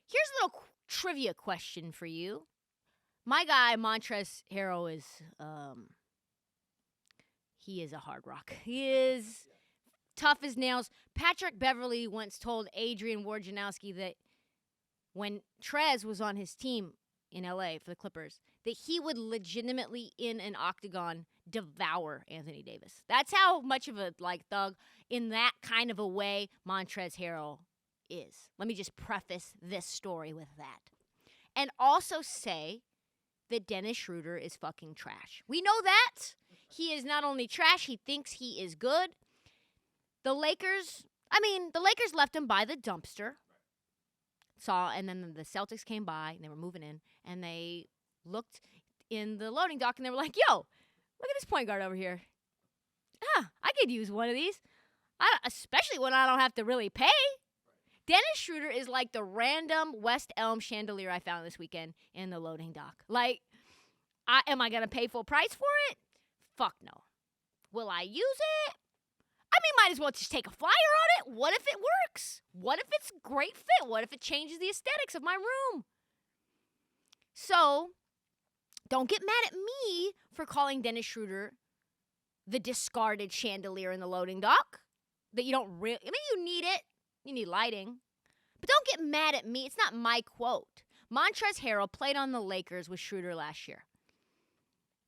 Here's a little trivia question for you. My guy, Montrezl Harrell, is he is a hard rock. He is tough as nails. Patrick Beverley once told Adrian Wojnarowski that when Trez was on his team in LA for the Clippers, that he would legitimately, in an octagon, devour Anthony Davis. That's how much of a thug in that kind of a way Montrezl Harrell is. Let me just preface this story with that. And also say that Dennis Schroder is fucking trash. We know that. He is not only trash, he thinks he is good. The Lakers left him by the dumpster. And then the Celtics came by, and they were moving in, and they looked in the loading dock, and they were like, yo, look at this point guard over here. I could use one of these, especially when I don't have to really pay. Dennis Schroder is like the random West Elm chandelier I found this weekend in the loading dock. Am I going to pay full price for it? Fuck no. Will I use it? Might as well just take a flyer on it. What if it works? What if it's a great fit? What if it changes the aesthetics of my room? So, don't get mad at me for calling Dennis Schroder the discarded chandelier in the loading dock. That you don't really... you need it. You need lighting. But don't get mad at me. It's not my quote. Montrezl Harrell played on the Lakers with Schroder last year.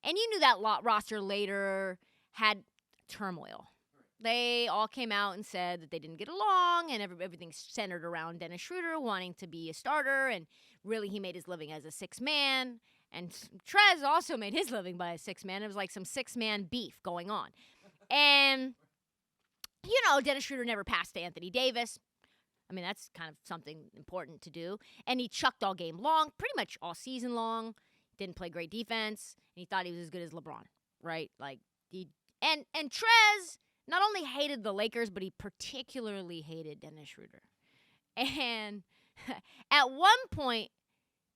And you knew that roster later had turmoil. They all came out and said that they didn't get along, and everything's centered around Dennis Schroder wanting to be a starter, and really he made his living as a sixth man. And Trez also made his living by a sixth man. It was like some six-man beef going on. And, Dennis Schroder never passed to Anthony Davis. That's kind of something important to do. And he chucked all game long, pretty much all season long. Didn't play great defense, and he thought he was as good as LeBron, right? And Trez not only hated the Lakers, but he particularly hated Dennis Schroder. And at one point,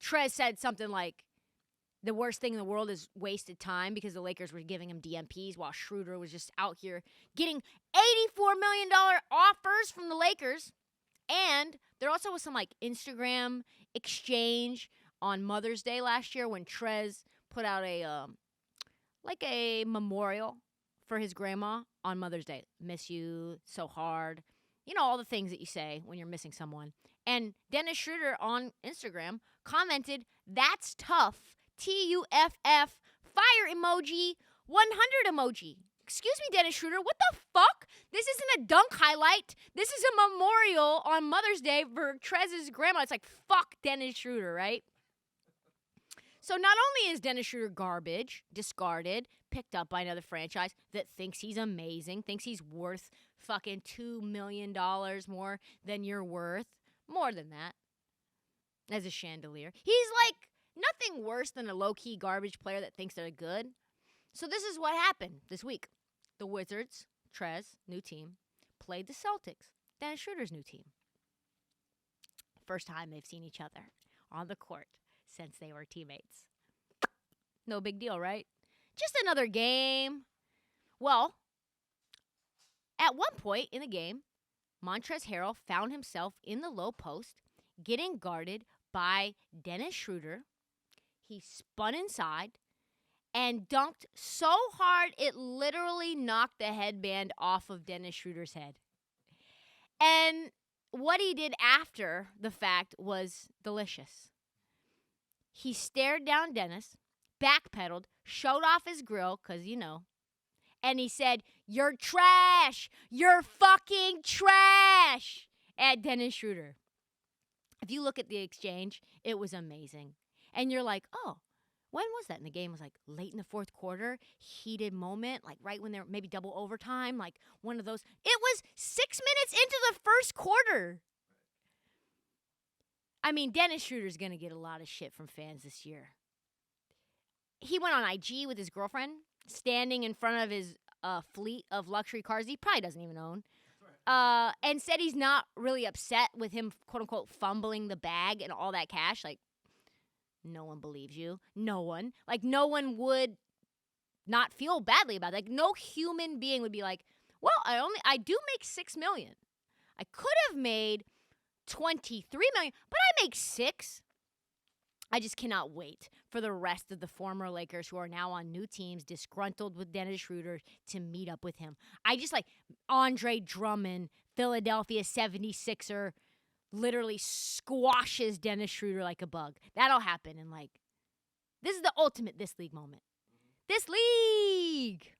Trez said something like, the worst thing in the world is wasted time because the Lakers were giving him DMPs while Schroder was just out here getting $84 million offers from the Lakers. And there also was some Instagram exchange on Mother's Day last year when Trez put out a memorial for his grandma on Mother's Day. Miss you so hard. All the things that you say when you're missing someone. And Dennis Schroder on Instagram commented, "That's tough. TUFF, fire emoji, 100 emoji." Excuse me, Dennis Schroder, what the fuck? This isn't a dunk highlight. This is a memorial on Mother's Day for Trez's grandma. It's like, fuck Dennis Schroder, right? So not only is Dennis Schroder garbage, discarded, picked up by another franchise that thinks he's amazing, thinks he's worth fucking $2 million more than you're worth, more than that, as a chandelier. He's nothing worse than a low-key garbage player that thinks they're good. So this is what happened this week. The Wizards, Trez, new team, played the Celtics, Dennis Schroder's new team. First time they've seen each other on the court since they were teammates. No big deal, right? Just another game. Well, at one point in the game, Montrezl Harrell found himself in the low post, getting guarded by Dennis Schroder. He spun inside and dunked so hard it literally knocked the headband off of Dennis Schroder's head. And what he did after the fact was delicious. He stared down Dennis, backpedaled, showed off his grill, because and he said, "You're trash! You're fucking trash!" at Dennis Schroder. If you look at the exchange, it was amazing. And you're like, oh, when was that? And the game was late in the fourth quarter, heated moment, right when they were maybe double overtime, one of those. It was 6 minutes into the first quarter. Dennis Schroeder's going to get a lot of shit from fans this year. He went on IG with his girlfriend, standing in front of his fleet of luxury cars he probably doesn't even own, and said he's not really upset with him, quote-unquote, fumbling the bag and all that cash. No one believes you. No one. No one would not feel badly about it. No human being would be like, well, I do make $6 million. I could have made $23 million, but I Week 6, I just cannot wait for the rest of the former Lakers who are now on new teams, disgruntled with Dennis Schroder, to meet up with him. I just like Andre Drummond, Philadelphia 76er, literally squashes Dennis Schroder like a bug. That'll happen. And like, this is the ultimate This League moment. This League!